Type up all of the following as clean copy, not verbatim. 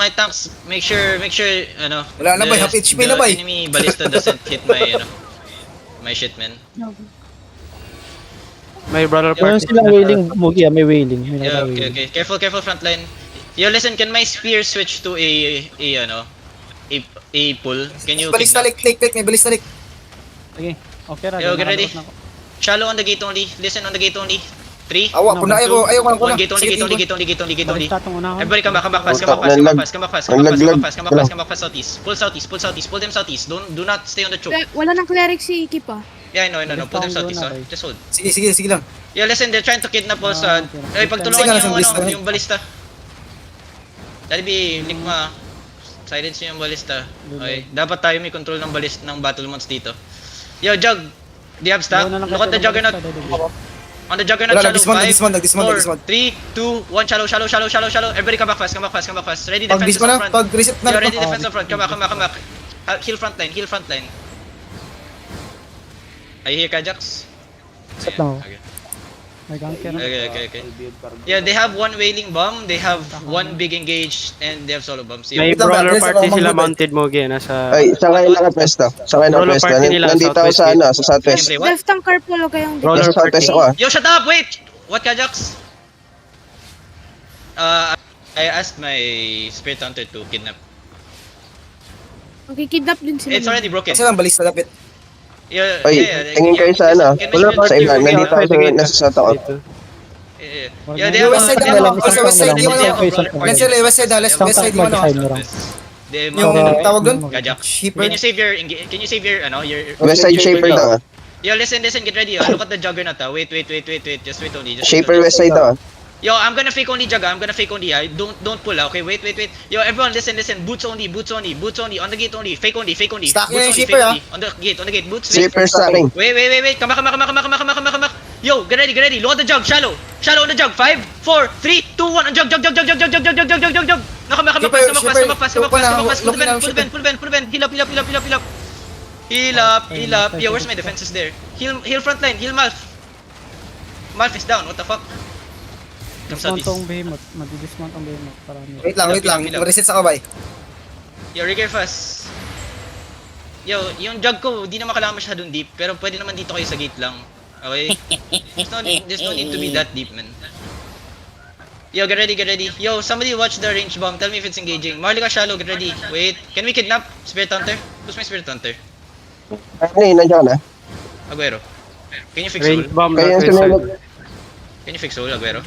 my tanks, make sure, ano. Wala na, bay. Half HP na, bay. The enemy ballista doesn't hit my, my shit, man. May brother Meron party. silang wailing, Mugi, may wailing. May Yeah, naka-wailing. okay. Careful, frontline. Yo, listen, can my spear switch to a pull? Can you Balista kidnap? lik, may balista lik. Sige, okay na. Yo, get ready. Nakalabas na ako. Shallow on the gate only. Listen on the gate only. 3, Awa, kuna ayaw ko na. One gate only, gate only. Balista itong unahon. Everybody come back fast, Puta, naglag. come back fast, southeast. Pull southeast, pull them southeast. Do not stay on the choke. Wala nang cleric si Kip ah. Yeah, I know, pull them Balista southeast, ang zona, Just hold. Sige lang. Yeah, listen, they're trying to kidnap us. okay. Ay, pagtulungan Sige, niyo nasa balista. yung balista. Daddy B, Nikma. Silence niyo yung balista. Okay, dapat tayo may control ng ng battle mounts dito. Yo, Jug, do you have staff? Wala na lang Look at the kasi Juggernaut. balista, On the Juggernaut, Wala, shallow. nag-dismount. 4, 3, 2, 1, shallow. Everybody come back fast. Ready, Pag defense dismo na, up front. pag reset na. Yo, ready, defense up front. Come back. Heal frontline. Are you here, Kajax? Set lang ako. May ganker na. Okay. Yeah, they have one wailing bomb, they have one big engage, and they have solo bombs. May Yeah. brawler Ito ba, party Chris, sila ako mounted mo nasa... Ay, saan kayo nakapesto? Roller party nila, Nandito ako southwest sa gate. sa southwest. Gameplay, what? Left ang carpool o kayong Roller Nasa southwest ako ah. Yo, shut up! Wait! What, Kajax? I asked my spirit hunter to kidnap. Makikidnap din sila. It's already broken. Kasi lang balista lapit. Yeah, Ay, tingin kayo sa ano. Wala pa sa iba. Nandito ako sa nasa south ako. Yeah, they Yung have west side they na have lang. Sa west side yung ano. Let's say west side Yeah, west side yung ano. Mag-side mo lang. Yung tawag doon? Kajax. Shipper. Can you save your your West side shaper daw ah. Yo, listen, get ready. Look at the Juggernaut. Wait. Just wait only. Shaper west side daw ah. Yo, I'm gonna fake only, Jugga. Don't pull, okay? Wait. Yo, everyone, listen. Boots only. On the gate only. Fake only. Stack Boots yung only, shipper, fake only. On the gate. Boots. Wait. Shaper stacking. Wait. Come back. Yo, get ready. Load the jug. Shallow on the jug. 5, 4, 3, 2, 1. Jug. No, come back fast. Full bend. Heal up. Yo, where's my defenses there? Heal frontline. Heal Malf. Malf is down. What the fuck? Come Dismount southeast. tong behemoth. Madi-dismount ang behemoth. Parami. Wait lang. Reset sa kabay. Yo, rigger fast. Yo, yung jug ko, di naman kailangan masyadong deep, pero pwede naman dito kayo sa gate lang. Okay? There's no need to be that deep, man. Yo, get ready. Yo, somebody watch the range bomb. Tell me if it's engaging. Marlika shallow, get ready. Wait, can we kidnap Spirit Hunter? Who's my Spirit Hunter? Ano yun, nandiyan ka na? Aguero. Can you fix Range soul? bomb Kaya yung northwest side. sumunod. Can you fix soul, Aguero?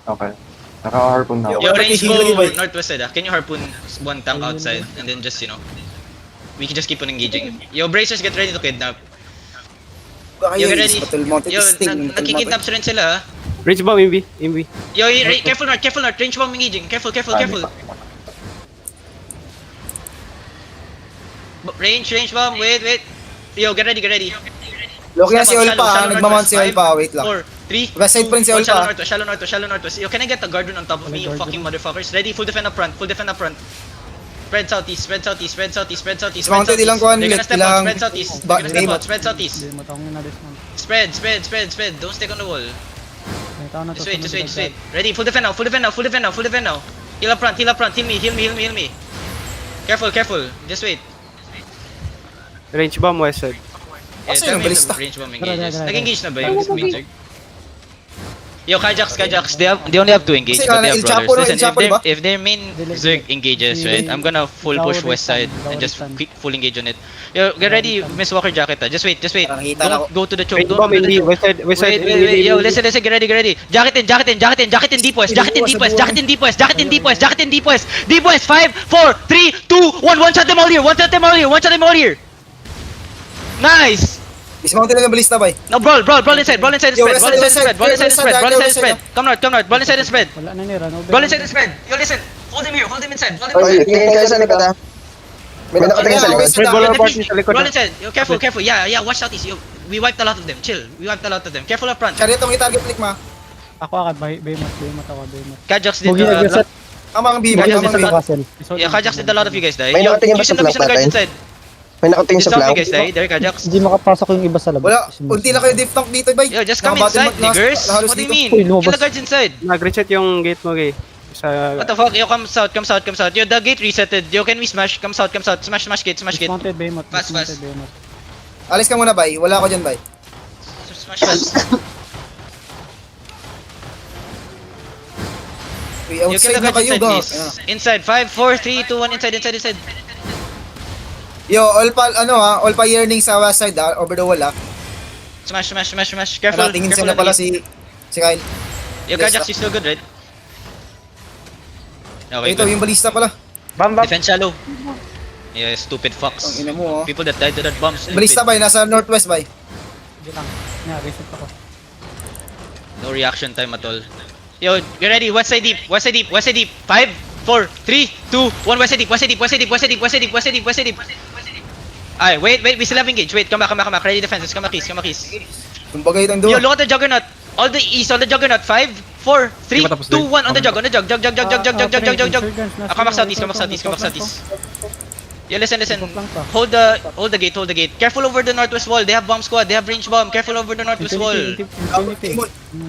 Okay. Naka-harpoon na ako. Yo, Wala range pa tigil, go boy. northwest side. Can you harpoon one tank outside and then just, we can just keep on engaging. Yo, bracers, get ready to kidnap. Baka Yo, yun, get ready. battle mounted Yo, sting. nakikidnap rin sila, Range bomb, Invi. Yo, careful north, range bomb engaging. Careful. Range bomb, wait. Yo, get ready. Loki na si Olpa, nagmamount si Olpa, wait lang. 4, 3, West side pa rin si Olpa. Shallow northwest. Yo, can I get a guard on top of me, you fucking motherfuckers? Ready, full defend up front. Spread southeast. Mounted ilang kuhan, They're gonna step out, ilang spread southeast. Behemoth akong na-dismount. Spread. Don't stick on the wall. May tao na to. Just wait. Ready, full defend now. Heal up front. Heal me. Careful. Just wait. Range bomb west side. Kasi Tell yung me balista. the range bomb Tara. engages. Nag-engage na ba yung Minzerg? Yo, Kajax, they only have 2 engage, Kasi but they have El Chapo, brothers. El Chapo, diba? If their main Zerg engages, right, I'm gonna full push west side and just Lower full engage on it. Yo, get ready, Miss Walker jacket. Just wait. Parang hita na ako. Don't go to the choke. Range Don't bomb, go to the Invi. choke. West side, Wait. Yo, listen. Get ready. Jacket in deep west. Deep west. 5, 4, 3, 2, 1. One shot them all here. Nice. Dismounted lang yung balista, bay. No, brawl inside and Yo, spread. west side. Come north and spread. Wala na nira. No Brawl inside and spread. Yo, listen. Hold him inside. Oy, tingin kayo sa likod ah. May nakatingin sa likod. May brawler party sa likod. Brawl inside. Yo, careful. Yeah. Watch southeast. Yo, we wiped a lot of them. Chill. Careful up front. Chariot ang i-target click ma. Ako agad. Behemoth ako. Kajax did Mugi nag-reset. Amang B, Kaya amang kasi B. sa- Castle. Yeah, Kajax did a lot of you guys die. May Yo, nakatingin ba use sa the guards flank inside. May nakatingin sa Some of you flank. guys die. There, Kajax. Hindi makapasok yung iba sa labas. Wala, unti lang kayo diff tank dito, bay. Yo, just come Mga battle inside, mat na- niggers. halos What do you dito. mean? Uy, lumabas. Kill the guards inside. Nag-reset yung gate mo, gay. Sa... What the fuck? Yo, comes out. Yo, the gate resetted. Yo, can we smash? Comes out. Smash gate. Dismounted Behemoth. Fast. Dismounted Behemoth. Alis ka muna, bay. Wala ako dyan, bay. Smash fast. Uy, You kill outside the na guards kayo, inside, go. please. Inside. 5, 4, 3, 2, 1. Inside. Yo, all pa yearning sa west side, over the wall, Smash. Careful. Tingin Careful sila on pala the gate. si Kyle. Yo, Kajax, you still good, right? Okay, Ito, good. yung balista pala. Bam, bam. Defense shallow. Yeah, stupid fucks. Ang ina mo, People that died to that bomb. Stupid. Balista, bay. Nasa northwest, bay. Hindi lang. Yeah, reset ako. No reaction time at all. Yo, you ready? West side deep. 5, 4, 3, 2, 1. West side deep. Ay, wait. We still have engage. Wait, come back. Ready defenses. Come back, keys. Kumbaga itong Yo, duwa. look at the juggernaut. All the east on the juggernaut. 5, 4, 3, 2, 1 on the jug. Jug. Come back southeast. Yo, listen. Hold the gate. Careful over the northwest wall. They have bomb squad. They have range bomb. Careful over the northwest wall. Infinity.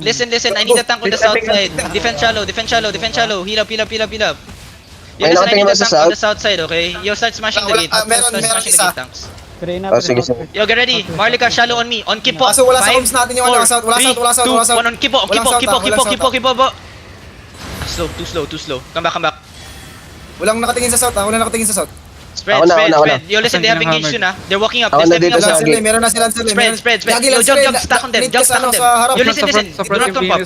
Listen. I need a tank on the south side. Defense shallow. Heal up. Yo, Ay, listen, I nakatingin need a ba sa tank on south? the south side, okay? Yo, start smashing the gate. Meron Start smashing the isa. gate tanks. Pray na. Oh, sige. Yo, get ready. Marlika, shallow on me. On Kipo. Kaso wala sa 5, comms natin yung 4, south. Wala 3, south. 2, 1 on Kipo. Walang south, Kipo. Too slow. Come back. Walang nakatingin sa south, Walang nakatingin sa south. Spread. Ako na. Yo, listen, they have engaged yun, They're walking up. Ako They're na stepping dito up. sa gate. Meron na sila. Spread. Gagi Yo, lang jug, sila. stack on them. Mid ka sa harap. Yo, listen. Do not come up.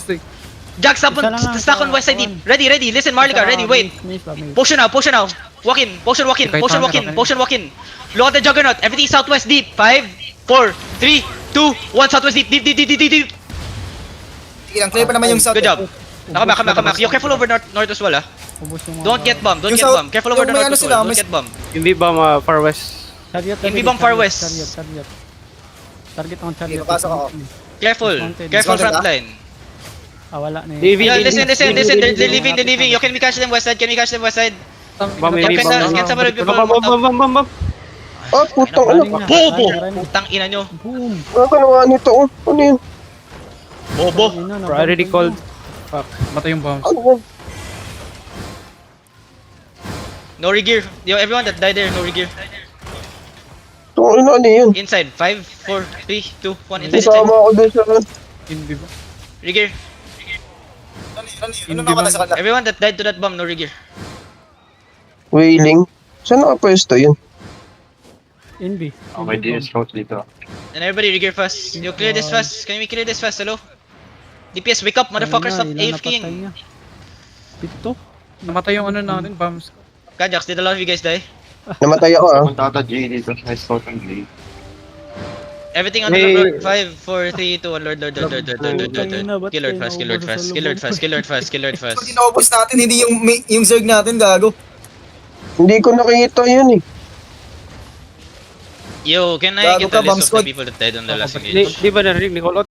Jug, stack on west side deep. Ready. Listen, Marlika, ready. Wait. Potion now. Walk in. Potion walk in. Look at the juggernaut. Everything southwest deep. 5, 4, 3, 2, 1. Southwest deep. Sige lang, clear pa naman yung south. Good job. Come back. Yo, careful over northwest wall, Don't get bombed. Careful over the Yung may northwest sila, wall. may- Don't get bombed. Hindi ba far west? Envy bomb far west. Chariot. Target on chariot. Okay, papasok ako. Careful Dismounted, front line. Wala na Navy. Yo, listen. They're leaving. Yo, can we catch them west side? Bam, maybe Can bam. some other people Bam. Oh, putang ina. Bobo! Putang ina nyo. Boom. Ano ka naman nito? Ano yun? Bobo. Already called. Matay yung bombs. Ano yun? No regear. Yo, everyone that died there, no regear. Itong ano yun? Inside. 5, 4, 3, 2, 1. Inside. Isama ako doon sa... Hindi ba? Regear. Ano nakata sa kanila? Everyone that died to that bomb, no regear. Wailing. Saan nakapwesto yun? Envy. Okay, di scout dito. And everybody regear fast. Yo, clear this fast. Can we clear this fast? Hello? DPS, wake up, motherfuckers. Stop AFKing. Pito. Namatay yung ano natin, bombs. Kajax, did a lot of you guys die? Namatay ako Punta ata J dito sa scout ang J. Everything on the Hey. Lord. 5, 4, 3, 2, 1. Lord. Kill Lord fast. Pag inaubos natin, hindi yung zerg natin, gago. Hindi ko nakikita yun eh. Yo, can I Gago get a ka, bomb list of squad. the people that died on the last engage? Di ba narinig ni Kolot?